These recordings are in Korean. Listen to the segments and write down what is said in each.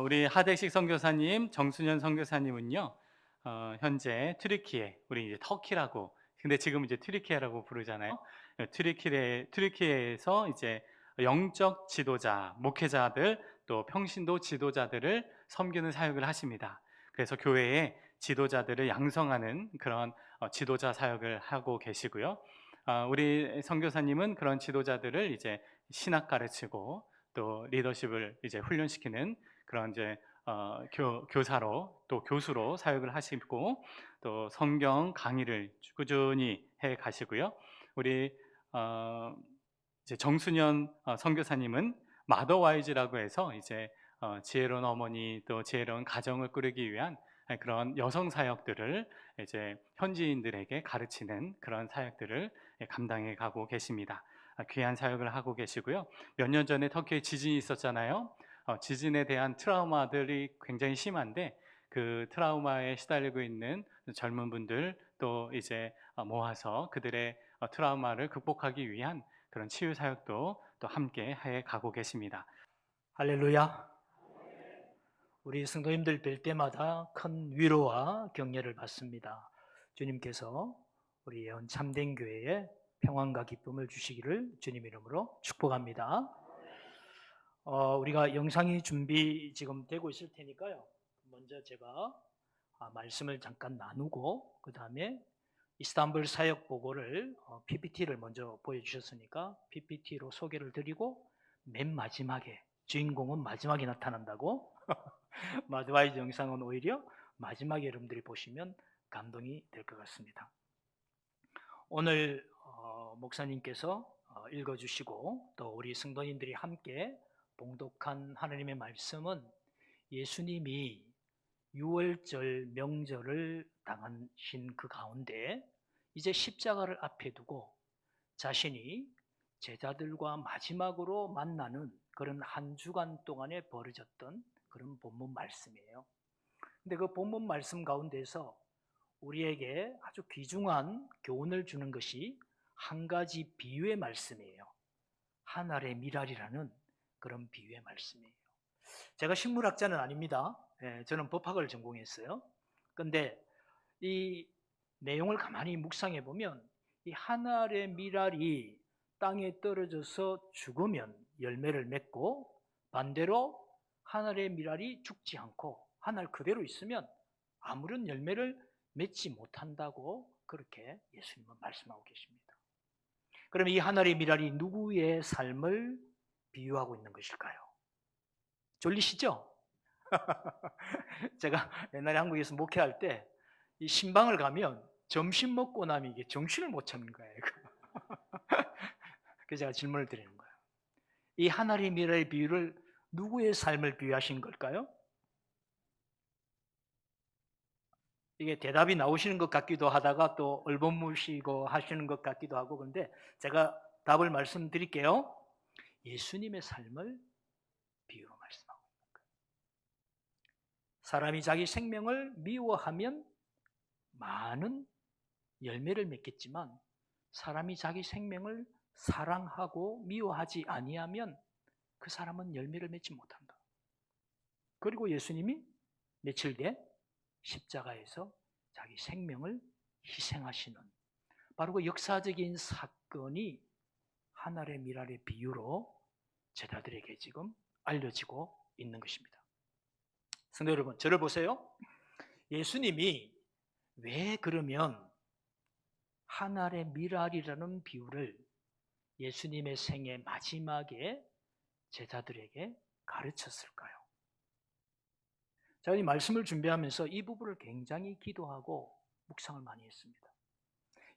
우리 하대식 선교사님, 정순현 선교사님은요, 현재 튀르키예, 우리 이제 터키라고, 근데 지금 이제 튀르키예라고 부르잖아요. 튀르키예에서 이제 영적 지도자, 목회자들, 또 평신도 지도자들을 섬기는 사역을 하십니다. 그래서 교회의 지도자들을 양성하는 그런 지도자 사역을 하고 계시고요. 우리 선교사님은 그런 지도자들을 이제 신학 가르치고 또 리더십을 이제 훈련시키는 그런 이제 교사로 또 교수로 사역을 하시고 또 성경 강의를 꾸준히 해 가시고요. 우리 어, 이제 정순현 선교사님은 마더와이즈라고 해서 이제 지혜로운 어머니 또 지혜로운 가정을 꾸리기 위한 그런 여성 사역들을 이제 현지인들에게 가르치는 그런 사역들을 감당해 가고 계십니다. 귀한 사역을 하고 계시고요. 몇 년 전에 터키에 지진이 있었잖아요. 지진에 대한 트라우마들이 굉장히 심한데 그 트라우마에 시달리고 있는 젊은 분들 또 이제 모아서 그들의 트라우마를 극복하기 위한 그런 치유 사역도 또 함께 해 가고 계십니다. 할렐루야. 우리 성도님들 뵐 때마다 큰 위로와 격려를 받습니다. 주님께서 우리 예언 참된 교회에 평안과 기쁨을 주시기를 주님 이름으로 축복합니다. 우리가 영상이 준비 지금 되고 있을 테니까요. 먼저 제가 말씀을 잠깐 나누고 그 다음에 이스탄불 사역 보고를 PPT를 먼저 보여주셨으니까 PPT로 소개를 드리고 맨 마지막에 주인공은 마지막에 나타난다고 마드와이즈 영상은 오히려 마지막에 여러분들이 보시면 감동이 될 것 같습니다. 오늘 목사님께서 읽어주시고 또 우리 성도님들이 함께 봉독한 하나님의 말씀은 예수님이 유월절 명절을 당하신 그 가운데 이제 십자가를 앞에 두고 자신이 제자들과 마지막으로 만나는 그런 한 주간 동안에 벌어졌던 그런 본문 말씀이에요. 근데 그 본문 말씀 가운데서 우리에게 아주 귀중한 교훈을 주는 것이 한 가지 비유의 말씀이에요. 한 알의 미랄이라는 그런 비유의 말씀이에요. 제가 식물학자는 아닙니다. 저는 법학을 전공했어요. 근데 이 내용을 가만히 묵상해 보면 이 한 알의 미랄이 땅에 떨어져서 죽으면 열매를 맺고 반대로 한 알의 미랄이 죽지 않고 한 알 그대로 있으면 아무런 열매를 맺지 못한다고 그렇게 예수님은 말씀하고 계십니다. 그럼 이 한 알의 미랄이 누구의 삶을 비유하고 있는 것일까요? 졸리시죠? 제가 옛날에 한국에서 목회할 때 이 신방을 가면 점심 먹고 나면 이게 정신을 못 차는 거예요. 그래서 제가 질문을 드리는 거예요. 이 하나의 미래의 비유를 누구의 삶을 비유하신 걸까요? 이게 대답이 나오시는 것 같기도 하다가 또 얼버무시고 하시는 것 같기도 하고 그런데 제가 답을 말씀드릴게요. 예수님의 삶을 비유로 말씀하고 있는 거예요. 사람이 자기 생명을 미워하면 많은 열매를 맺겠지만 사람이 자기 생명을 사랑하고 미워하지 아니하면 그 사람은 열매를 맺지 못한다. 그리고 예수님이 며칠 뒤에 십자가에서 자기 생명을 희생하시는 바로 그 역사적인 사건이 한 알의 미랄의 비유로 제자들에게 지금 알려지고 있는 것입니다. 성도 여러분, 저를 보세요. 예수님이 왜 그러면 한 알의 미랄이라는 비유를 예수님의 생애 마지막에 제자들에게 가르쳤을까요? 제가 이 말씀을 준비하면서 이 부분을 굉장히 기도하고 묵상을 많이 했습니다.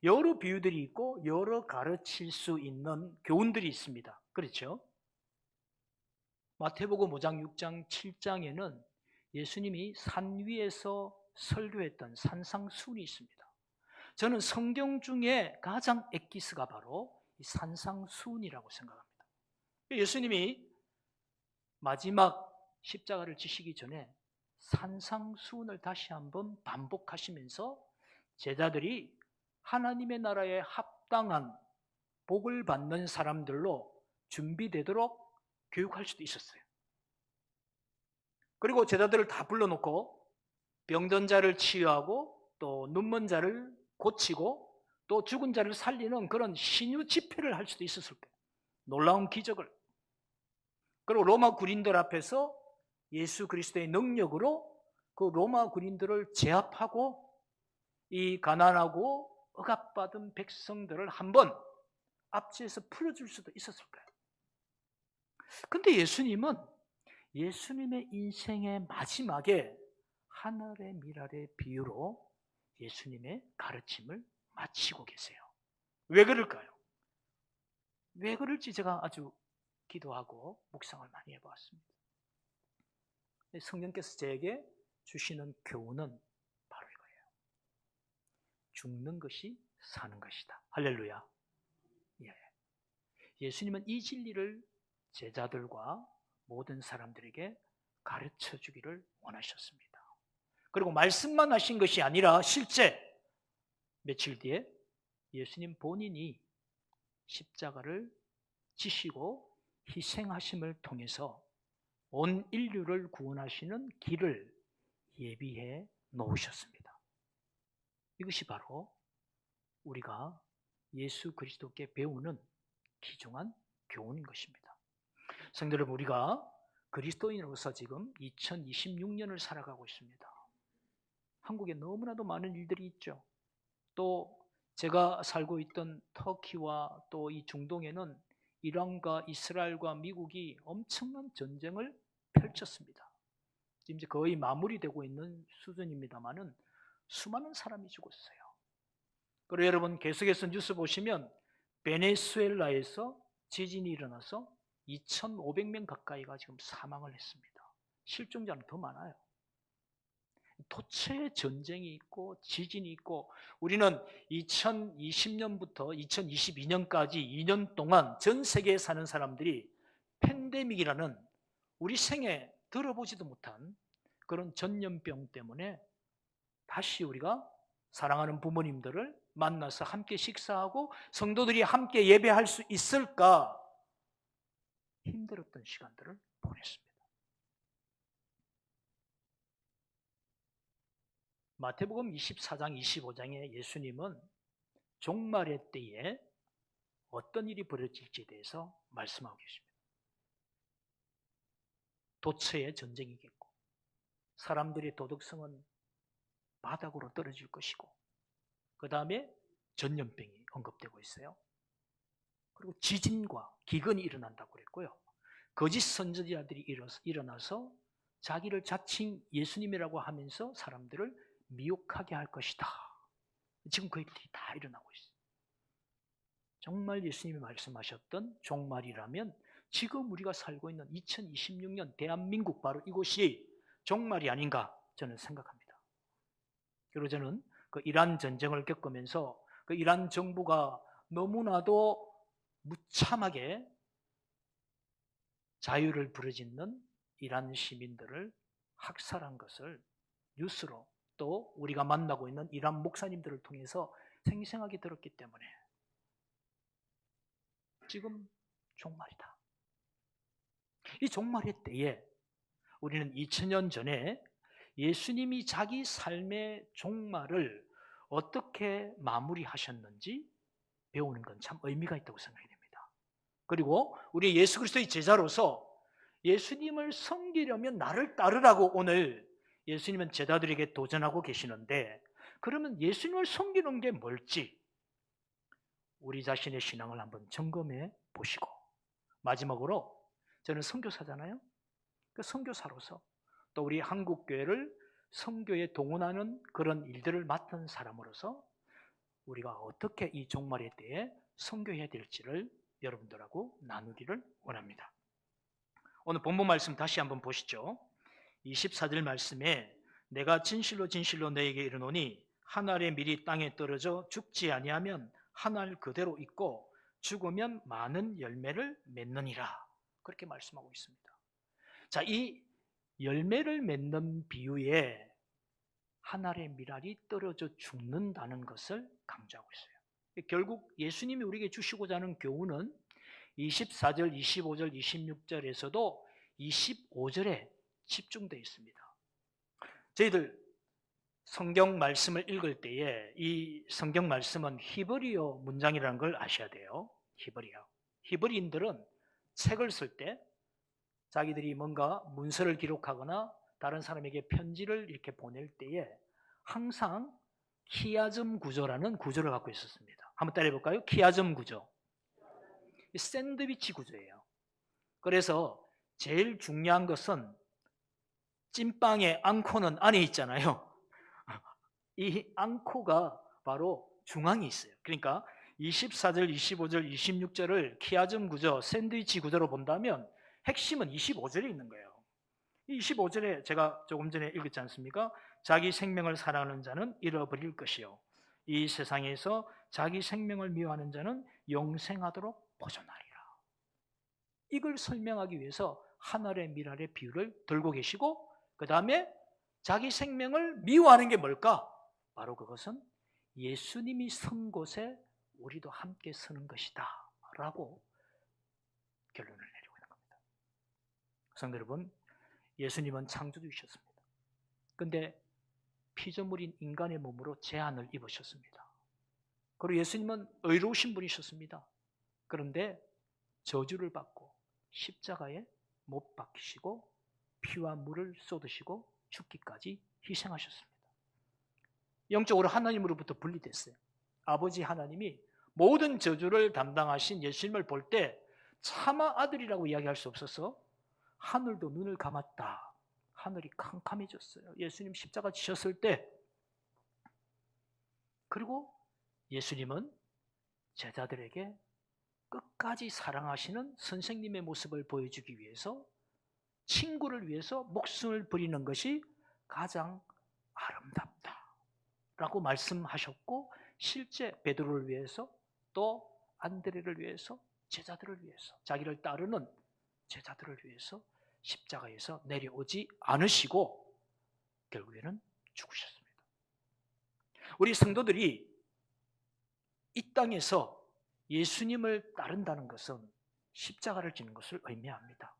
여러 비유들이 있고 여러 가르칠 수 있는 교훈들이 있습니다. 그렇죠? 마태복음 5장, 6장, 7장에는 예수님이 산 위에서 설교했던 산상수훈이 있습니다. 저는 성경 중에 가장 엑기스가 바로 이 산상수훈이라고 생각합니다. 예수님이 마지막 십자가를 지시기 전에 산상수훈을 다시 한번 반복하시면서 제자들이 하나님의 나라에 합당한 복을 받는 사람들로 준비되도록 교육할 수도 있었어요. 그리고 제자들을 다 불러놓고 병든 자를 치유하고 또 눈먼 자를 고치고 또 죽은 자를 살리는 그런 신유 집회를 할 수도 있었을 거예요. 놀라운 기적을. 그리고 로마 군인들 앞에서 예수 그리스도의 능력으로 그 로마 군인들을 제압하고 이 가난하고 억압받은 백성들을 한번 압제해서 풀어줄 수도 있었을 거예요. 근데 예수님은 예수님의 인생의 마지막에 하늘의 미랄의 비유로 예수님의 가르침을 마치고 계세요. 왜 그럴까요? 왜 그럴지 제가 아주 기도하고 묵상을 많이 해보았습니다. 성령께서 저에게 주시는 교훈은 바로 이거예요. 죽는 것이 사는 것이다. 할렐루야. 예. 예수님은 이 진리를 제자들과 모든 사람들에게 가르쳐 주기를 원하셨습니다. 그리고 말씀만 하신 것이 아니라 실제 며칠 뒤에 예수님 본인이 십자가를 지시고 희생하심을 통해서 온 인류를 구원하시는 길을 예비해 놓으셨습니다. 이것이 바로 우리가 예수 그리스도께 배우는 귀중한 교훈인 것입니다. 성도 여러분, 우리가 그리스도인으로서 지금 2026년을 살아가고 있습니다. 한국에 너무나도 많은 일들이 있죠. 또 제가 살고 있던 터키와 또 이 중동에는 이란과 이스라엘과 미국이 엄청난 전쟁을 펼쳤습니다. 지금 이제 거의 마무리되고 있는 수준입니다만은 수많은 사람이 죽었어요. 그리고 여러분 계속해서 뉴스 보시면 베네수엘라에서 지진이 일어나서 2,500명 가까이가 지금 사망을 했습니다. 실종자는 더 많아요. 도처에 전쟁이 있고 지진이 있고 우리는 2020년부터 2022년까지 2년 동안 전 세계에 사는 사람들이 팬데믹이라는 우리 생에 들어보지도 못한 그런 전염병 때문에 다시 우리가 사랑하는 부모님들을 만나서 함께 식사하고 성도들이 함께 예배할 수 있을까 힘들었던 시간들을 보냈습니다. 마태복음 24장 25장에 예수님은 종말의 때에 어떤 일이 벌어질지에 대해서 말씀하고 계십니다. 도처에 전쟁이겠고 사람들의 도덕성은 바닥으로 떨어질 것이고 그 다음에 전염병이 언급되고 있어요. 그리고 지진과 기근이 일어난다고 그랬고요. 거짓 선지자들이 일어나서 자기를 자칭 예수님이라고 하면서 사람들을 미혹하게 할 것이다. 지금 그 일들이 다 일어나고 있어요. 정말 예수님이 말씀하셨던 종말이라면 지금 우리가 살고 있는 2026년 대한민국 바로 이곳이 종말이 아닌가 저는 생각합니다. 그리고 저는 그 이란 전쟁을 겪으면서 그 이란 정부가 너무나도 무참하게 자유를 부르짖는 이란 시민들을 학살한 것을 뉴스로 또 우리가 만나고 있는 이란 목사님들을 통해서 생생하게 들었기 때문에 지금 종말이다. 이 종말의 때에 우리는 2000년 전에 예수님이 자기 삶의 종말을 어떻게 마무리하셨는지 배우는 건 참 의미가 있다고 생각이 됩니다. 그리고 우리 예수 그리스도의 제자로서 예수님을 섬기려면 나를 따르라고 오늘 예수님은 제자들에게 도전하고 계시는데 그러면 예수님을 섬기는 게 뭘지 우리 자신의 신앙을 한번 점검해 보시고 마지막으로 저는 선교사잖아요. 그 선교사로서 또 우리 한국교회를 선교에 동원하는 그런 일들을 맡은 사람으로서 우리가 어떻게 이 종말의 때에 선교해야 될지를 여러분들하고 나누기를 원합니다. 오늘 본문 말씀 다시 한번 보시죠. 24절 말씀에 내가 진실로 진실로 너에게 이르노니 한 알의 밀이 땅에 떨어져 죽지 아니하면 한 알 그대로 있고 죽으면 많은 열매를 맺느니라. 그렇게 말씀하고 있습니다. 자, 이 열매를 맺는 비유에 한 알의 밀알이 떨어져 죽는다는 것을 강조하고 있어요. 결국 예수님이 우리에게 주시고자 하는 교훈은 24절, 25절, 26절에서도 25절에 집중되어 있습니다. 저희들 성경 말씀을 읽을 때에 이 성경 말씀은 히브리어 문장이라는 걸 아셔야 돼요. 히브리인들은 책을 쓸 때 자기들이 뭔가 문서를 기록하거나 다른 사람에게 편지를 이렇게 보낼 때에 항상 키아즘 구조라는 구조를 갖고 있었습니다. 한번 따라해 볼까요? 키아즘 구조. 샌드위치 구조예요. 그래서 제일 중요한 것은 찐빵의 앙코는 안에 있잖아요. 이 앙코가 바로 중앙에 있어요. 그러니까 24절, 25절, 26절을 키아즘 구조, 샌드위치 구조로 본다면 핵심은 25절에 있는 거예요. 이 25절에 제가 조금 전에 읽었지 않습니까? 자기 생명을 사랑하는 자는 잃어버릴 것이요, 이 세상에서 자기 생명을 미워하는 자는 영생하도록 보존하리라. 이걸 설명하기 위해서 하늘의 밀알의 비유를 들고 계시고, 그 다음에 자기 생명을 미워하는 게 뭘까? 바로 그것은 예수님이 선 곳에 우리도 함께 서는 것이다 라고 결론을 내리고 있는 겁니다. 성도 여러분, 예수님은 창조주이셨습니다. 그런데 피조물인 인간의 몸으로 재한을 입으셨습니다. 그리고 예수님은 의로우신 분이셨습니다. 그런데 저주를 받고 십자가에 못 박히시고 피와 물을 쏟으시고 죽기까지 희생하셨습니다. 영적으로 하나님으로부터 분리됐어요. 아버지 하나님이 모든 저주를 담당하신 예수님을 볼 때 차마 아들이라고 이야기할 수 없어서 하늘도 눈을 감았다. 하늘이 캄캄해졌어요. 예수님 십자가 지셨을 때. 그리고 예수님은 제자들에게 끝까지 사랑하시는 선생님의 모습을 보여주기 위해서 친구를 위해서 목숨을 버리는 것이 가장 아름답다 라고 말씀하셨고, 실제 베드로를 위해서, 또 안드레를 위해서, 제자들을 위해서, 자기를 따르는 제자들을 위해서 십자가에서 내려오지 않으시고 결국에는 죽으셨습니다. 우리 성도들이 이 땅에서 예수님을 따른다는 것은 십자가를 지는 것을 의미합니다.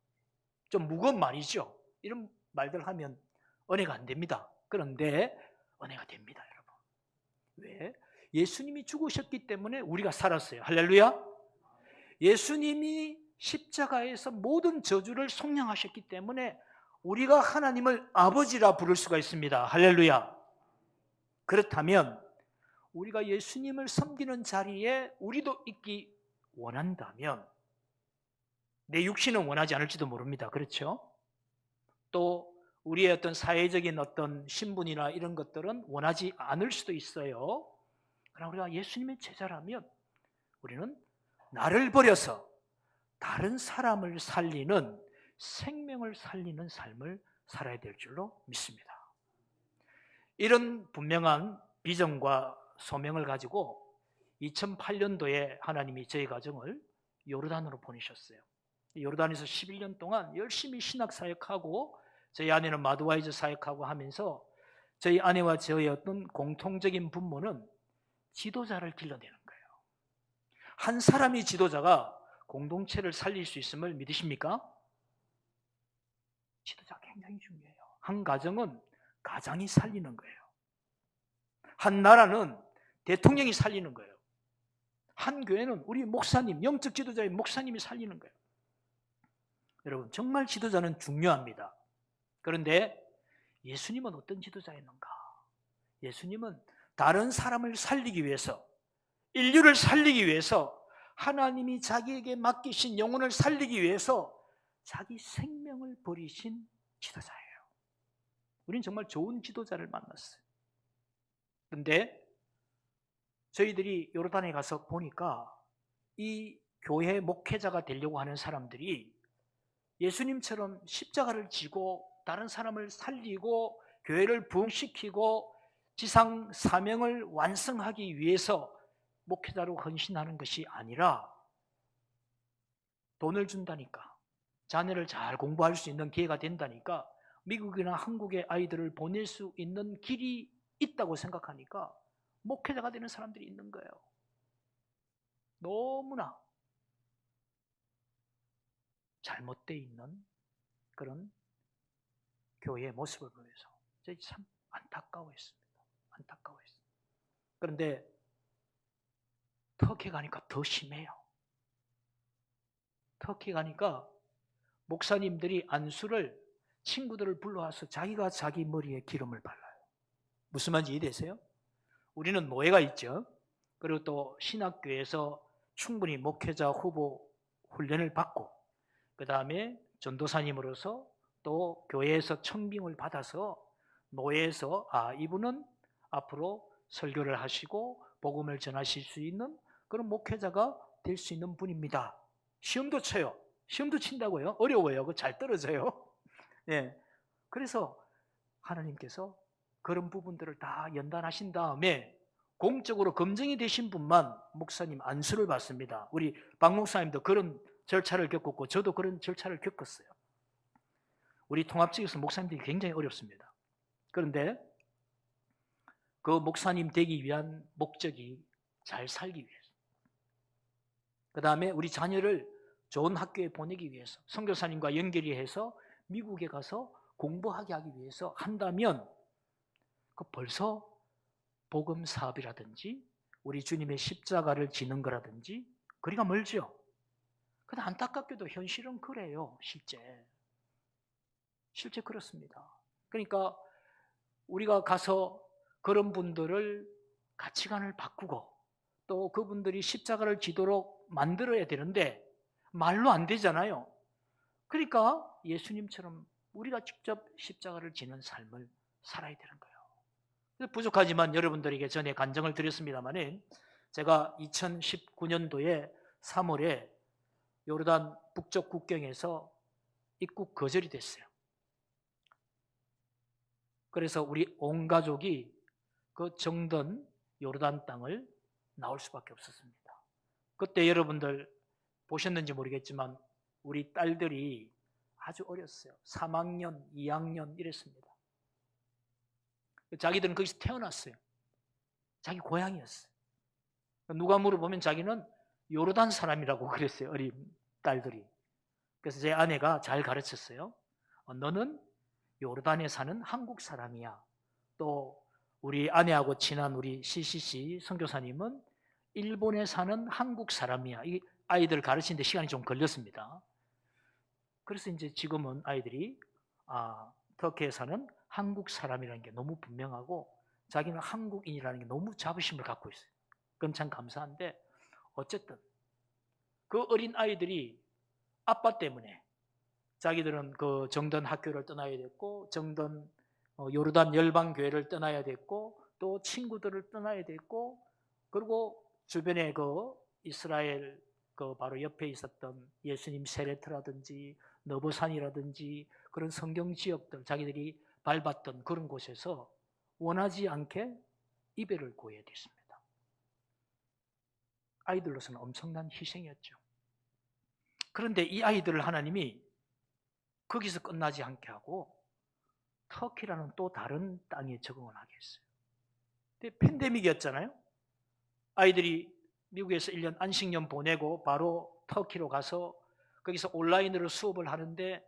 좀 무거운 말이죠. 이런 말들 하면 은혜가 안 됩니다. 그런데 은혜가 됩니다, 여러분. 왜? 예수님이 죽으셨기 때문에 우리가 살았어요. 할렐루야. 예수님이 십자가에서 모든 저주를 속량하셨기 때문에 우리가 하나님을 아버지라 부를 수가 있습니다. 할렐루야. 그렇다면 우리가 예수님을 섬기는 자리에 우리도 있기 원한다면, 내 육신은 원하지 않을지도 모릅니다. 그렇죠? 또 우리의 어떤 사회적인 어떤 신분이나 이런 것들은 원하지 않을 수도 있어요. 그러나 우리가 예수님의 제자라면 우리는 나를 버려서 다른 사람을 살리는, 생명을 살리는 삶을 살아야 될 줄로 믿습니다. 이런 분명한 비전과 소명을 가지고 2008년도에 하나님이 저희 가정을 요르단으로 보내셨어요. 요르단에서 11년 동안 열심히 신학 사역하고, 저희 아내는 마드와이즈 사역하고 하면서 저희 아내와 저의 어떤 공통적인 분모는 지도자를 길러내는 거예요. 한 사람이 지도자가 공동체를 살릴 수 있음을 믿으십니까? 지도자가 굉장히 중요해요. 한 가정은 가장이 살리는 거예요. 한 나라는 대통령이 살리는 거예요. 한 교회는 우리 목사님, 영적 지도자인 목사님이 살리는 거예요. 여러분, 정말 지도자는 중요합니다. 그런데 예수님은 어떤 지도자였는가? 예수님은 다른 사람을 살리기 위해서, 인류를 살리기 위해서, 하나님이 자기에게 맡기신 영혼을 살리기 위해서 자기 생명을 버리신 지도자예요. 우리는 정말 좋은 지도자를 만났어요. 그런데 저희들이 요르단에 가서 보니까 이 교회 목회자가 되려고 하는 사람들이 예수님처럼 십자가를 지고 다른 사람을 살리고 교회를 부흥시키고 지상 사명을 완성하기 위해서 목회자로 헌신하는 것이 아니라, 돈을 준다니까, 자녀를 잘 공부할 수 있는 기회가 된다니까, 미국이나 한국의 아이들을 보낼 수 있는 길이 있다고 생각하니까 목회자가 되는 사람들이 있는 거예요. 너무나 잘못되어 있는 그런 교회의 모습을 보면서 저희 참 안타까워했습니다. 안타까워했습니다. 그런데 터키 가니까 더 심해요. 터키 가니까 목사님들이 안수를 친구들을 불러와서 자기가 자기 머리에 기름을 발라요. 무슨 말인지 이해되세요? 우리는 노예가 있죠. 그리고 또 신학교에서 충분히 목회자 후보 훈련을 받고 그 다음에 전도사님으로서 또 교회에서 청빙을 받아서 노예에서 이분은 앞으로 설교를 하시고 복음을 전하실 수 있는 그런 목회자가 될 수 있는 분입니다. 시험도 쳐요. 시험도 친다고요? 어려워요. 그거 잘 떨어져요. 예. 그래서 하나님께서 그런 부분들을 다 연단하신 다음에 공적으로 검증이 되신 분만 목사님 안수를 받습니다. 우리 박 목사님도 그런 절차를 겪었고 저도 그런 절차를 겪었어요. 우리 통합직에서 목사님들이 굉장히 어렵습니다. 그런데 그 목사님 되기 위한 목적이 잘 살기 위해서, 그 다음에 우리 자녀를 좋은 학교에 보내기 위해서 선교사님과 연결이 해서 미국에 가서 공부하게 하기 위해서 한다면 그 벌써 복음 사업이라든지 우리 주님의 십자가를 지는 거라든지 거리가 멀죠. 근데 안타깝게도 현실은 그래요. 실제 그렇습니다. 그러니까 우리가 가서 그런 분들을 가치관을 바꾸고 또 그분들이 십자가를 지도록 만들어야 되는데 말로 안 되잖아요. 그러니까 예수님처럼 우리가 직접 십자가를 지는 삶을 살아야 되는 거예요. 부족하지만 여러분들에게 전에 간증을 드렸습니다만 제가 2019년도에 3월에 요르단 북쪽 국경에서 입국 거절이 됐어요. 그래서 우리 온 가족이 그 정든 요르단 땅을 나올 수밖에 없었습니다. 그때 여러분들 보셨는지 모르겠지만 우리 딸들이 아주 어렸어요. 3학년, 2학년 이랬습니다. 자기들은 거기서 태어났어요. 자기 고향이었어요. 누가 물어보면 자기는 요르단 사람이라고 그랬어요. 어린 딸들이. 그래서 제 아내가 잘 가르쳤어요. 너는 요르단에 사는 한국 사람이야. 또 우리 아내하고 친한 우리 CCC 선교사님은 일본에 사는 한국 사람이야. 이 아이들 가르치는데 시간이 좀 걸렸습니다. 그래서 이제 지금은 아이들이 터키에 사는 한국 사람이라는 게 너무 분명하고 자기는 한국인이라는 게 너무 자부심을 갖고 있어요. 그건 참 감사한데 어쨌든 그 어린 아이들이 아빠 때문에 자기들은 그 정든 학교를 떠나야 됐고 정든 요르단 열방교회를 떠나야 됐고 또 친구들을 떠나야 됐고 그리고 주변에 그 이스라엘 그 바로 옆에 있었던 예수님 세레트라든지 너보산이라든지 그런 성경 지역들 자기들이 밟았던 그런 곳에서 원하지 않게 이별을 고해야 됐습니다. 아이들로서는 엄청난 희생이었죠. 그런데 이 아이들을 하나님이 거기서 끝나지 않게 하고 터키라는 또 다른 땅에 적응을 하게 했어요. 근데 팬데믹이었잖아요. 아이들이 미국에서 1년 안식년 보내고 바로 터키로 가서 거기서 온라인으로 수업을 하는데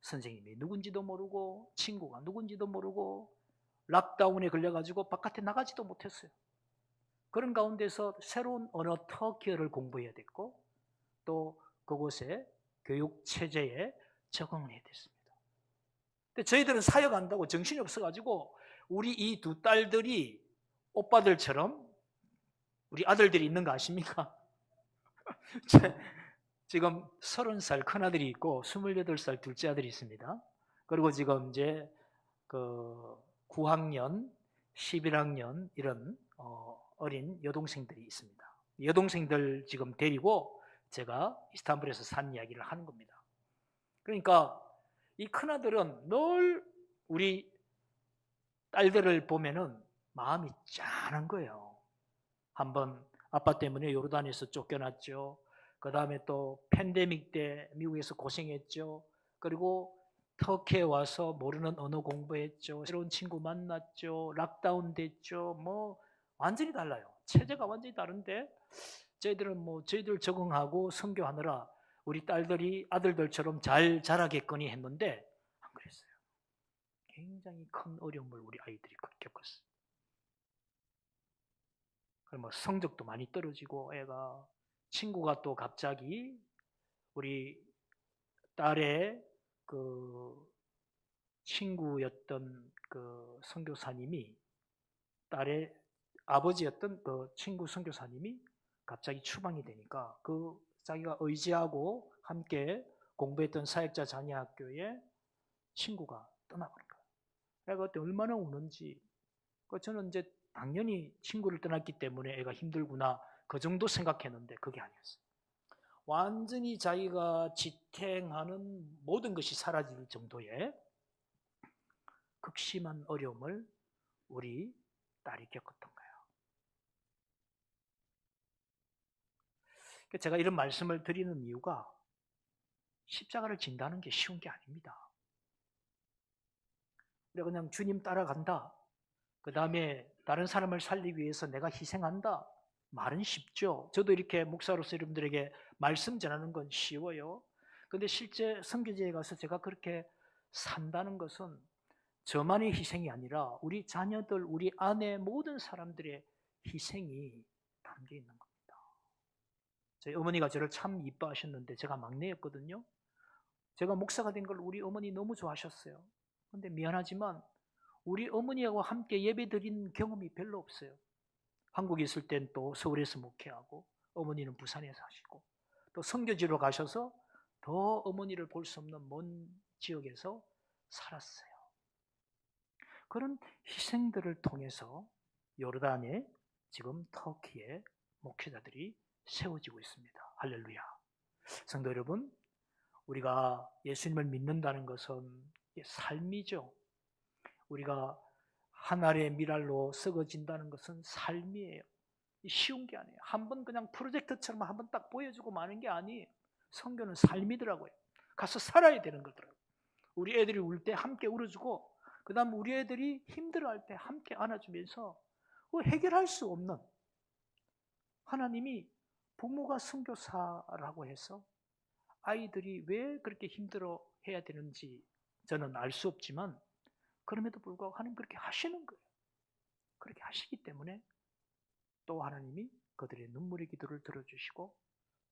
선생님이 누군지도 모르고 친구가 누군지도 모르고 락다운에 걸려가지고 바깥에 나가지도 못했어요. 그런 가운데서 새로운 언어 터키어를 공부해야 됐고 또 그곳에 교육 체제에 적응을 해야 됐습니다. 근데 저희들은 사역한다고 정신이 없어가지고 우리 이 두 딸들이 오빠들처럼 우리 아들들이 있는 거 아십니까? 지금 30살 큰아들이 있고 28살 둘째 아들이 있습니다. 그리고 지금 이제 그 9학년, 11학년 이런 어린 여동생들이 있습니다. 여동생들 지금 데리고 제가 이스탄불에서 산 이야기를 하는 겁니다. 그러니까 이 큰아들은 늘 우리 딸들을 보면은 마음이 짠한 거예요. 한번 아빠 때문에 요르단에서 쫓겨났죠. 그 다음에 또 팬데믹 때 미국에서 고생했죠. 그리고 터키에 와서 모르는 언어 공부했죠. 새로운 친구 만났죠. 락다운 됐죠. 뭐 완전히 달라요. 체제가 완전히 다른데 저희들 적응하고 선교하느라 우리 딸들이 아들들처럼 잘 자라겠거니 했는데 안 그랬어요. 굉장히 큰 어려움을 우리 아이들이 겪었어요. 뭐 성적도 많이 떨어지고 애가 친구가 또 갑자기 우리 딸의 그 친구였던 그 선교사님이 딸의 아버지였던 그 친구 선교사님이 갑자기 추방이 되니까 그 자기가 의지하고 함께 공부했던 사역자 자녀학교에 친구가 떠나버린 거예요. 애가 그때 얼마나 우는지. 저는 이제 당연히 친구를 떠났기 때문에 애가 힘들구나 그 정도 생각했는데 그게 아니었어요. 완전히 자기가 지탱하는 모든 것이 사라질 정도의 극심한 어려움을 우리 딸이 겪었던 거예요. 제가 이런 말씀을 드리는 이유가 십자가를 진다는 게 쉬운 게 아닙니다. 우리가 그냥 주님 따라간다. 그 다음에 다른 사람을 살리기 위해서 내가 희생한다. 말은 쉽죠. 저도 이렇게 목사로서 여러분들에게 말씀 전하는 건 쉬워요. 그런데 실제 선교지에 가서 제가 그렇게 산다는 것은 저만의 희생이 아니라 우리 자녀들, 우리 아내 모든 사람들의 희생이 담겨 있는 겁니다. 저희 어머니가 저를 참 이뻐하셨는데 제가 막내였거든요. 제가 목사가 된 걸 우리 어머니 너무 좋아하셨어요. 그런데 미안하지만 우리 어머니하고 함께 예배드린 경험이 별로 없어요. 한국에 있을 땐 또 서울에서 목회하고 어머니는 부산에 사시고 또 선교지로 가셔서 더 어머니를 볼 수 없는 먼 지역에서 살았어요. 그런 희생들을 통해서 요르단에 지금 터키에 목회자들이 세워지고 있습니다. 할렐루야. 성도 여러분, 우리가 예수님을 믿는다는 것은 삶이죠. 우리가 한 알의 밀알로 썩어진다는 것은 삶이에요. 쉬운 게 아니에요. 한번 그냥 프로젝트처럼 한번 딱 보여주고 마는 게 아니에요. 선교는 삶이더라고요. 가서 살아야 되는 거더라고요. 우리 애들이 울 때 함께 울어주고 그 다음 우리 애들이 힘들어할 때 함께 안아주면서 해결할 수 없는, 하나님이 부모가 선교사라고 해서 아이들이 왜 그렇게 힘들어 해야 되는지 저는 알 수 없지만 그럼에도 불구하고 하나님 그렇게 하시는 거예요. 그렇게 하시기 때문에 또 하나님이 그들의 눈물의 기도를 들어주시고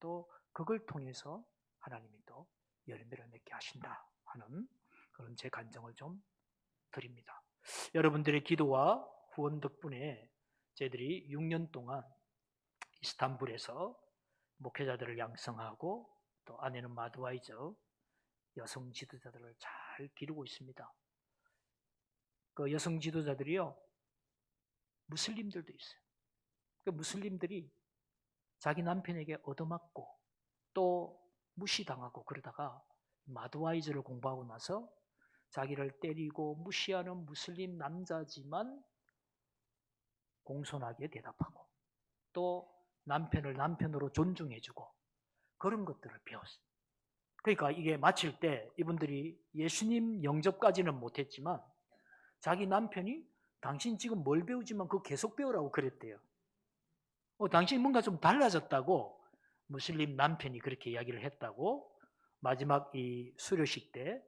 또 그걸 통해서 하나님이 또 열매를 맺게 하신다 하는 그런 제 간증을 좀 드립니다. 여러분들의 기도와 후원 덕분에 저희들이 6년 동안 이스탄불에서 목회자들을 양성하고 또 아내는 마드와이저 여성 지도자들을 잘 기르고 있습니다. 그 여성 지도자들이요, 무슬림들도 있어요. 그 무슬림들이 자기 남편에게 얻어맞고 또 무시당하고 그러다가 마드와이저를 공부하고 나서 자기를 때리고 무시하는 무슬림 남자지만 공손하게 대답하고 또 남편을 남편으로 존중해주고 그런 것들을 배웠어요. 그러니까 이게 마칠 때 이분들이 예수님 영접까지는 못했지만 자기 남편이 당신 지금 뭘 배우지만 그거 계속 배우라고 그랬대요. 당신이 뭔가 좀 달라졌다고 무슬림 남편이 그렇게 이야기를 했다고 마지막 이 수료식 때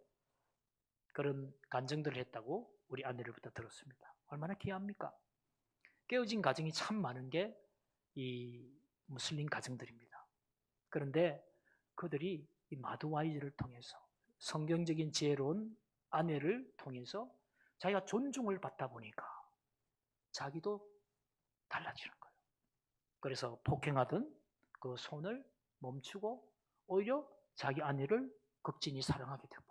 그런 간증들을 했다고 우리 아내로부터 들었습니다. 얼마나 귀합니까? 깨어진 가정이 참 많은 게 이 무슬림 가정들입니다. 그런데 그들이 이 마드와이즈를 통해서 성경적인 지혜로운 아내를 통해서 자기가 존중을 받다 보니까 자기도 달라지는 거예요. 그래서 폭행하던 그 손을 멈추고 오히려 자기 아내를 극진히 사랑하게 되고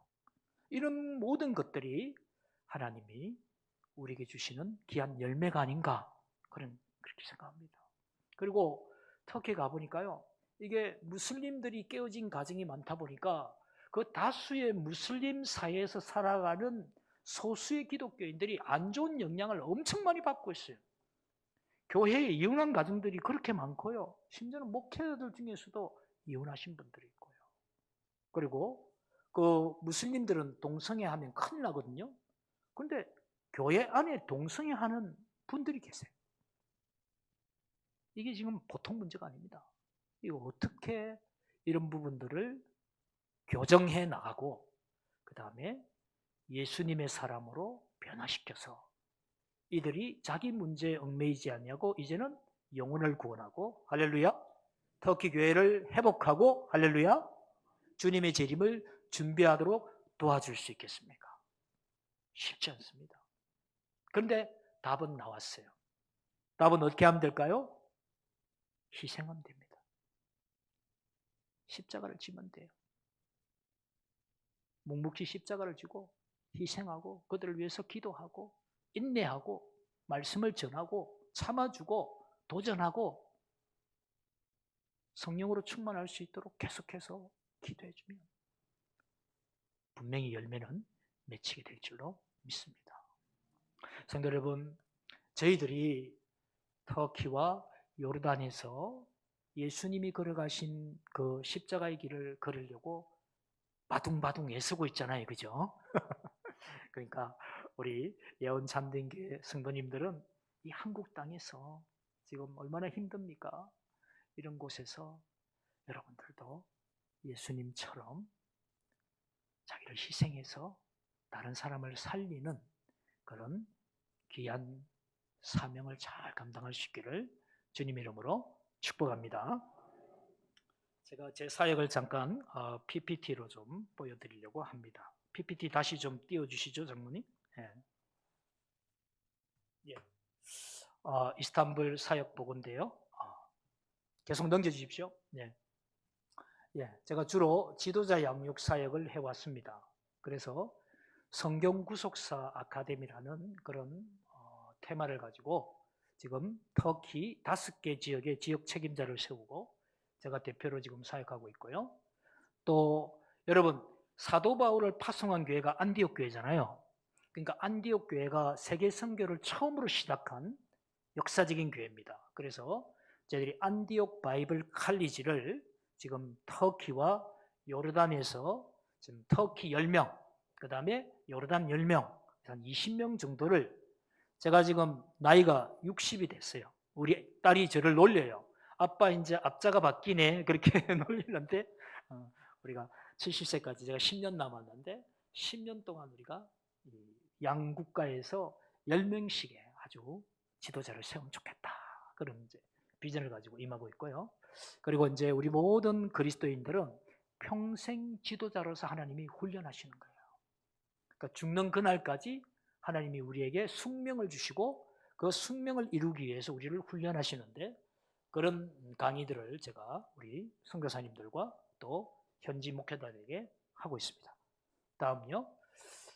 이런 모든 것들이 하나님이 우리에게 주시는 귀한 열매가 아닌가 그렇게 생각합니다. 그리고 터키 가보니까요, 이게 무슬림들이 깨어진 가정이 많다 보니까 그 다수의 무슬림 사회에서 살아가는 소수의 기독교인들이 안 좋은 영향을 엄청 많이 받고 있어요. 교회에 이혼한 가정들이 그렇게 많고요. 심지어는 목회자들 중에서도 이혼하신 분들이 있고요. 그리고 그 무슬림들은 동성애하면 큰일 나거든요. 그런데 교회 안에 동성애하는 분들이 계세요. 이게 지금 보통 문제가 아닙니다. 이거 어떻게 이런 부분들을 교정해 나가고 그 다음에 예수님의 사람으로 변화시켜서 이들이 자기 문제에 얽매이지 않냐고 이제는 영혼을 구원하고 할렐루야 터키 교회를 회복하고 할렐루야 주님의 재림을 준비하도록 도와줄 수 있겠습니까? 쉽지 않습니다. 그런데 답은 나왔어요. 답은 어떻게 하면 될까요? 희생하면 됩니다. 십자가를 지면 돼요. 묵묵히 십자가를 지고 희생하고 그들을 위해서 기도하고 인내하고 말씀을 전하고 참아주고 도전하고 성령으로 충만할 수 있도록 계속해서 기도해주면 분명히 열매는 맺히게 될 줄로 믿습니다. 성도 여러분, 저희들이 터키와 요르단에서 예수님이 걸어가신 그 십자가의 길을 걸으려고 바둥바둥 애쓰고 있잖아요. 그죠? 그러니까 우리 예언 참된교회 성도님들은 이 한국 땅에서 지금 얼마나 힘듭니까? 이런 곳에서 여러분들도 예수님처럼 자기를 희생해서 다른 사람을 살리는 그런 귀한 사명을 잘 감당할 수 있기를 주님 이름으로 축복합니다. 제가 제 사역을 잠깐 PPT로 좀 보여드리려고 합니다. PPT 다시 좀 띄워주시죠, 장로님. 예. 예. 이스탄불 사역 보고인데요. 계속 넘겨주십시오. 예. 예. 제가 주로 지도자 양육 사역을 해왔습니다. 그래서 성경 구속사 아카데미라는 그런 테마를 가지고 지금 터키 5개 지역의 지역 책임자를 세우고 제가 대표로 지금 사역하고 있고요. 또 여러분 사도 바울을 파송한 교회가 안디옥 교회잖아요. 그러니까 안디옥 교회가 세계 선교를 처음으로 시작한 역사적인 교회입니다. 그래서 저희들이 안디옥 바이블 칼리지를 지금 터키와 요르단에서 지금 터키 10명, 그 다음에 요르단 10명, 한 20명 정도를 제가 지금 나이가 60이 됐어요. 우리 딸이 저를 놀려요. 아빠 이제 앞자가 바뀌네 그렇게 놀리는데 우리가 70세까지 제가 10년 남았는데 10년 동안 우리가 양국가에서 10명씩의 아주 지도자를 세우면 좋겠다. 그런 이제 비전을 가지고 임하고 있고요. 그리고 이제 우리 모든 그리스도인들은 평생 지도자로서 하나님이 훈련하시는 거예요. 그러니까 죽는 그날까지 하나님이 우리에게 숙명을 주시고 그 숙명을 이루기 위해서 우리를 훈련하시는데 그런 강의들을 제가 우리 선교사님들과 또 현지 목회자들에게 하고 있습니다. 다음요.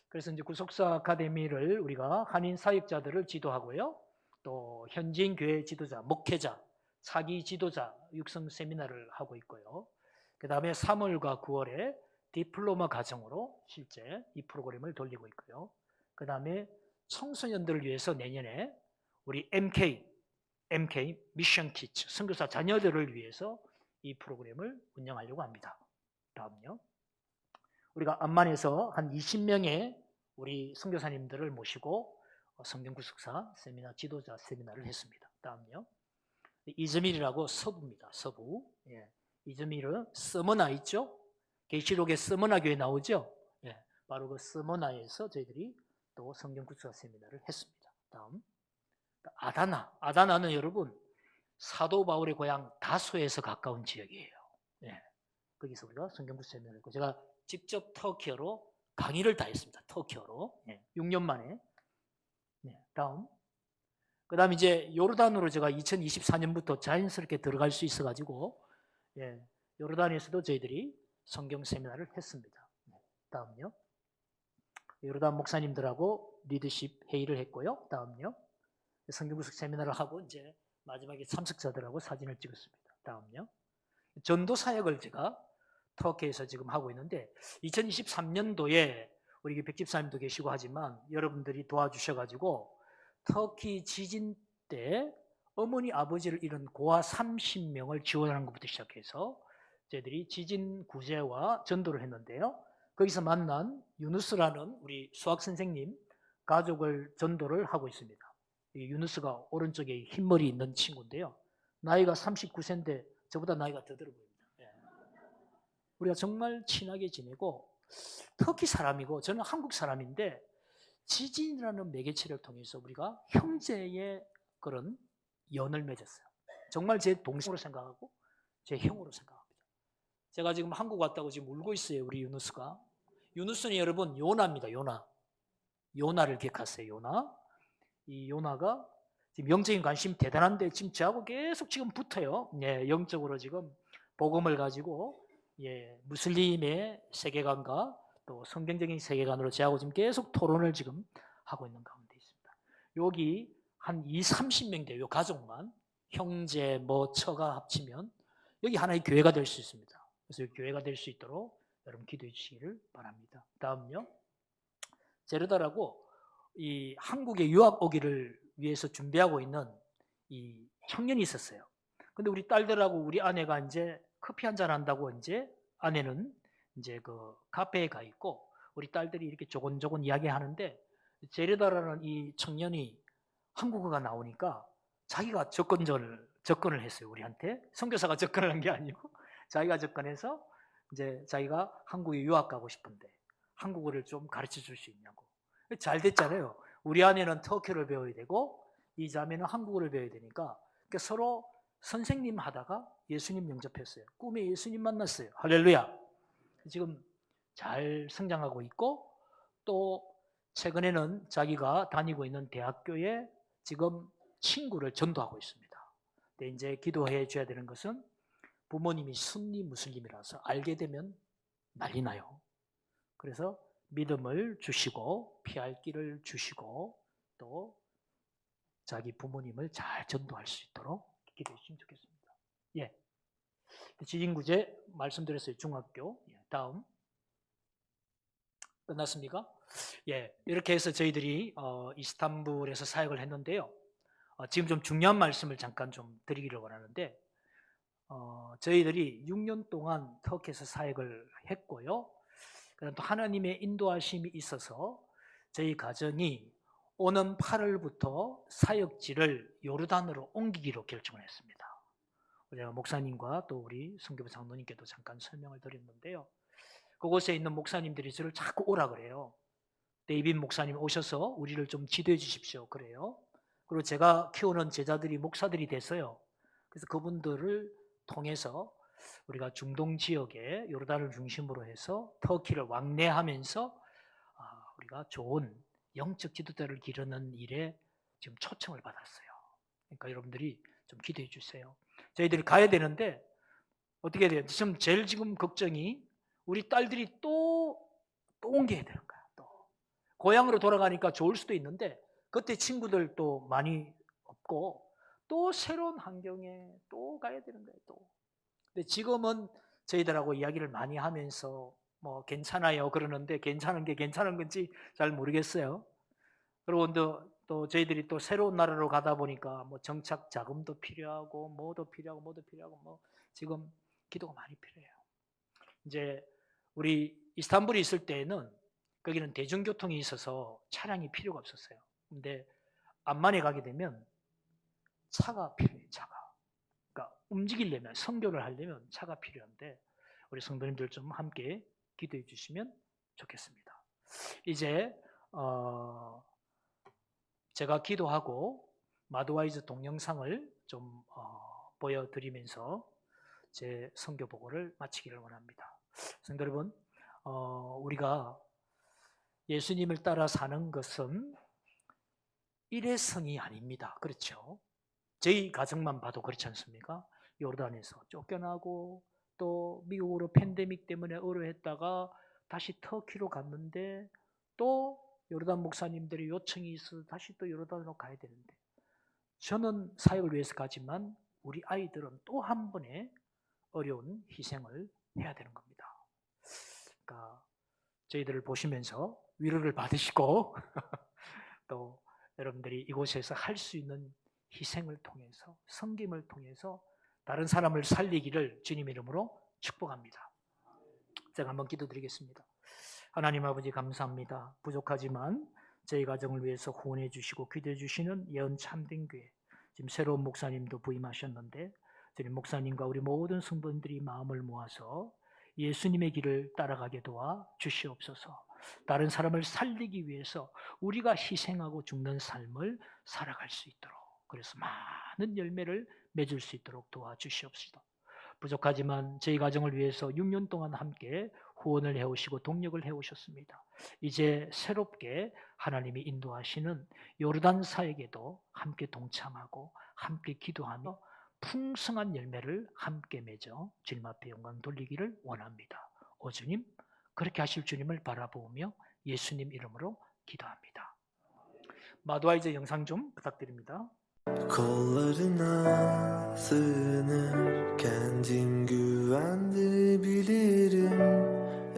그래서 이제 구속사 아카데미를 우리가 한인 사역자들을 지도하고요. 또 현지인 교회 지도자, 목회자, 차기 지도자 육성 세미나를 하고 있고요. 그 다음에 3월과 9월에 디플로마 과정으로 실제 이 프로그램을 돌리고 있고요. 그 다음에 청소년들을 위해서 내년에 우리 MK 미션 키츠 선교사 자녀들을 위해서 이 프로그램을 운영하려고 합니다. 다음요. 우리가 암만에서 한 20명의 우리 선교사님들을 모시고 성경 구속사 세미나 지도자 세미나를 했습니다. 다음요. 이즈밀이라고 서부입니다. 서부. 예. 이즈밀은 스머나 있죠? 계시록에 스머나 교회 나오죠? 예. 바로 그 스머나에서 저희들이 또 성경 구속사 세미나를 했습니다. 다음. 아다나는 여러분 사도 바울의 고향 다소에서 가까운 지역이에요. 예. 거기서 우리가 성경 구속사 세미나를 했고 제가 직접 터키어로 강의를 다 했습니다. 터키어로. 예. 6년 만에. 예. 다음. 그 다음 이제 요르단으로 제가 2024년부터 자연스럽게 들어갈 수 있어가지고 예, 요르단에서도 저희들이 성경 세미나를 했습니다. 다음요. 요르단 목사님들하고 리더십 회의를 했고요. 다음요. 성경 구속 세미나를 하고 이제 마지막에 참석자들하고 사진을 찍었습니다. 다음요. 전도 사역을 제가 터키에서 지금 하고 있는데 2023년도에 우리 백집사님도 계시고 하지만 여러분들이 도와주셔가지고 터키 지진 때 어머니 아버지를 잃은 고아 30명을 지원하는 것부터 시작해서 저희들이 지진 구제와 전도를 했는데요. 거기서 만난 유누스라는 우리 수학 선생님 가족을 전도를 하고 있습니다. 이 유누스가 오른쪽에 흰머리 있는 친구인데요. 나이가 39세인데 저보다 나이가 더 들어 보입니다. 예. 우리가 정말 친하게 지내고 터키 사람이고 저는 한국 사람인데 지진이라는 매개체를 통해서 우리가 형제의 그런 연을 맺었어요. 정말 제 동생으로 생각하고 제 형으로 생각합니다. 제가 지금 한국 왔다고 지금 울고 있어요. 우리 유누스가. 유누스는 여러분 요나입니다. 요나를 기억하세요. 요나. 이 요나가 지금 영적인 관심 대단한데 지금 저하고 계속 지금 붙어요. 예, 영적으로 지금 복음을 가지고 무슬림의 세계관과 또 성경적인 세계관으로 저하고 지금 계속 토론을 지금 하고 있는 가운데 있습니다. 여기 한 30명 돼요. 가족만 형제 처가 합치면 여기 하나의 교회가 될 수 있습니다. 그래서 교회가 될 수 있도록 여러분 기도해 주시기를 바랍니다. 다음요. 제르다라고 이 한국에 유학 오기를 위해서 준비하고 있는 이 청년이 있었어요. 근데 우리 딸들하고 우리 아내가 이제 커피 한잔 한다고 이제 아내는 이제 그 카페에 가 있고 우리 딸들이 이렇게 조곤조곤 이야기하는데 제르다라는 이 청년이 한국어가 나오니까 자기가 접근을 했어요. 우리한테. 선교사가 접근을 한 게 아니고 자기가 접근해서 이제 자기가 한국에 유학 가고 싶은데 한국어를 좀 가르쳐 줄 수 있냐고. 잘 됐잖아요. 우리 아내는 터키를 배워야 되고 이 자매는 한국어를 배워야 되니까 그러니까 서로 선생님 하다가 예수님 영접했어요. 꿈에 예수님 만났어요. 할렐루야. 지금 잘 성장하고 있고 또 최근에는 자기가 다니고 있는 대학교에 지금 친구를 전도하고 있습니다. 근데 이제 기도해 줘야 되는 것은 부모님이 순니 무슬림이라서 알게 되면 난리 나요. 그래서 믿음을 주시고 피할 길을 주시고 또 자기 부모님을 잘 전도할 수 있도록 기도해 주시면 좋겠습니다. 예. 지진구제 말씀드렸어요. 중학교. 다음. 끝났습니까? 예. 이렇게 해서 저희들이 이스탄불에서 사역을 했는데요. 지금 좀 중요한 말씀을 잠깐 좀 드리기를 원하는데 저희들이 6년 동안 터키에서 사역을 했고요. 그다음 또 하나님의 인도하심이 있어서 저희 가정이 오는 8월부터 사역지를 요르단으로 옮기기로 결정을 했습니다. 제가 목사님과 또 우리 선교부 장로님께도 잠깐 설명을 드렸는데요. 그곳에 있는 목사님들이 저를 자꾸 오라 그래요. 데이빗 목사님 오셔서 우리를 좀 지도해 주십시오. 그래요. 그리고 제가 키우는 제자들이 목사들이 됐어요. 그래서 그분들을 통해서 우리가 중동 지역에 요르단을 중심으로 해서 터키를 왕래하면서 우리가 좋은 영적 지도자를 기르는 일에 지금 초청을 받았어요. 그러니까 여러분들이 좀 기도해 주세요. 저희들이 가야 되는데 어떻게 돼요? 지금 제일 지금 걱정이 우리 딸들이 또 옮겨야 되는 거야. 또 고향으로 돌아가니까 좋을 수도 있는데 그때 친구들도 많이 없고 또 새로운 환경에 또 가야 되는 거예요. 또. 근데 지금은 저희들하고 이야기를 많이 하면서 뭐 괜찮아요 그러는데 괜찮은 게 괜찮은 건지 잘 모르겠어요. 그리고 또 저희들이 또 새로운 나라로 가다 보니까 뭐 정착 자금도 필요하고 뭐도 필요하고 뭐 지금 기도가 많이 필요해요. 이제 우리 이스탄불에 있을 때에는 거기는 대중교통이 있어서 차량이 필요가 없었어요. 근데 암만에 가게 되면 차가 필요해요. 차가. 그러니까 움직이려면 선교를 하려면 차가 필요한데 우리 성도님들 좀 함께 기도해 주시면 좋겠습니다. 이제 제가 기도하고 마드와이즈 동영상을 좀 보여드리면서 제 선교 보고를 마치기를 원합니다. 성도 여러분, 우리가 예수님을 따라 사는 것은 일회성이 아닙니다. 그렇죠? 저희 가정만 봐도 그렇지 않습니까? 요르단에서 쫓겨나고 또 미국으로 팬데믹 때문에 어려했다가 다시 터키로 갔는데 또 요르단 목사님들의 요청이 있어서 다시 또 요르단으로 가야 되는데 저는 사역을 위해서 가지만 우리 아이들은 또 한 번의 어려운 희생을 해야 되는 겁니다. 그러니까 저희들을 보시면서 위로를 받으시고 또 여러분들이 이곳에서 할 수 있는 희생을 통해서 섬김을 통해서 다른 사람을 살리기를 주님 이름으로 축복합니다. 제가 한번 기도드리겠습니다. 하나님 아버지 감사합니다. 부족하지만 저희 가정을 위해서 후원해 주시고 기도해 주시는 예언 참된 교회 지금 새로운 목사님도 부임하셨는데 주님 목사님과 우리 모든 성도님들이 마음을 모아서 예수님의 길을 따라가게 도와 주시옵소서. 다른 사람을 살리기 위해서 우리가 희생하고 죽는 삶을 살아갈 수 있도록, 그래서 많은 열매를 맺을 수 있도록 도와주시옵소서. 부족하지만 저희 가정을 위해서 6년 동안 함께 후원을 해오시고 동력을 해오셨습니다. 이제 새롭게 하나님이 인도하시는 요르단 사역에도 함께 동참하고 함께 기도하며 풍성한 열매를 함께 맺어 주님 앞에 영광 돌리기를 원합니다. 오 주님, 그렇게 하실 주님을 바라보며 예수님 이름으로 기도합니다. 마도아이저 영상 좀 부탁드립니다. Kollarına sığınır, kendim güvende bilirim,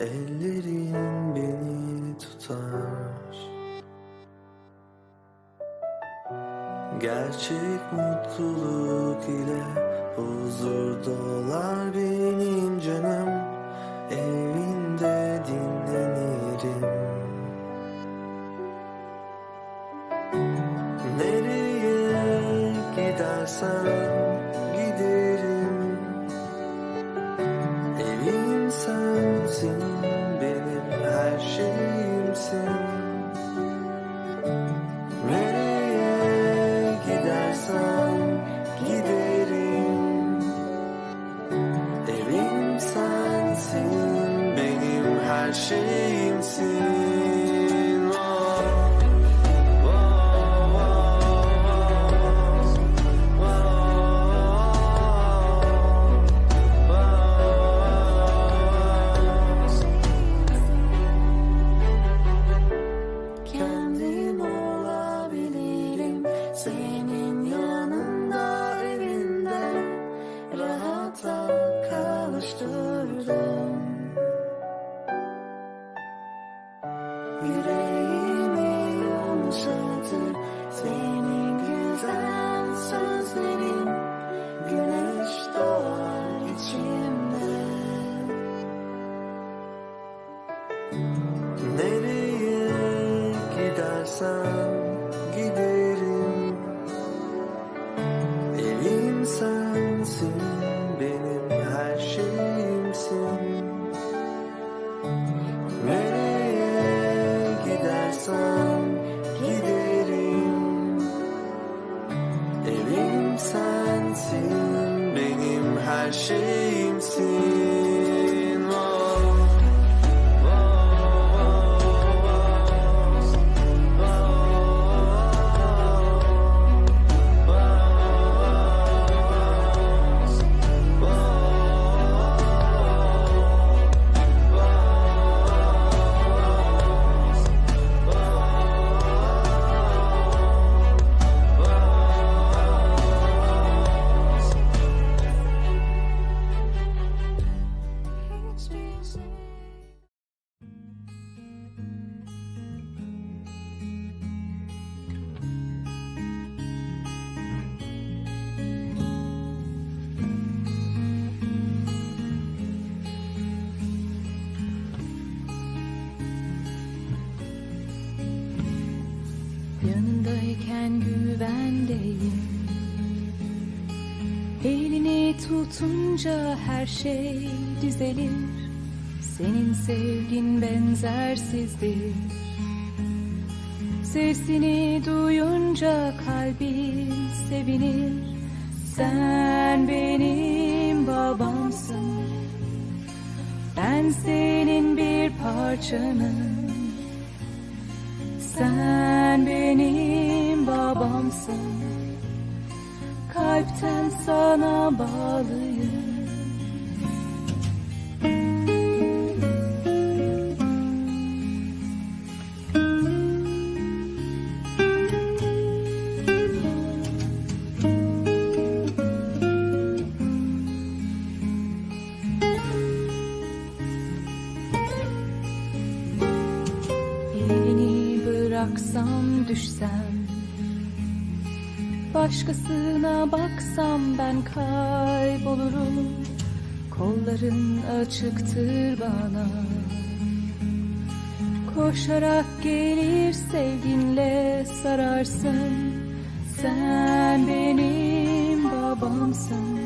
ellerin beni tutar. Gerçek mutluluk ile huzur dolar benim canım, evinde dinlenirim. Nereye gidersen giderim, evim sensin, benim her şeyimsin. Nereye gidersen giderim, evim sensin, benim her şeyimsin. Yüreğimi yumuşatır senin güzel sözlerin, güneş doğar içimde. Nereye gidersen giderim, evim sensin, benim her şeyimsin. Nereye gidersen giderim, evim sensin, benim her şeyimsin. Yanındayken güvendeyim, elini tutunca her şey düzelir. Senin sevgin benzersizdir, sesini duyunca kalbim sevinir. Sen benim babamsın, ben senin bir parçanım. Sen benim babamsın, kalpten sana bağlıyım. Elini bıraksam düşsem, başkasına baksam ben kaybolurum. Kolların açıktır bana, koşarak gelir sevginle sararsın. Sen benim babamsın,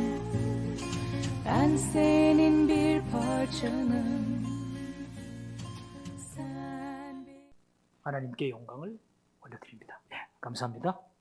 ben senin bir parçasıyım. canım. Sen 하나님께 영광을 올려드립니다. 네, 감사합니다.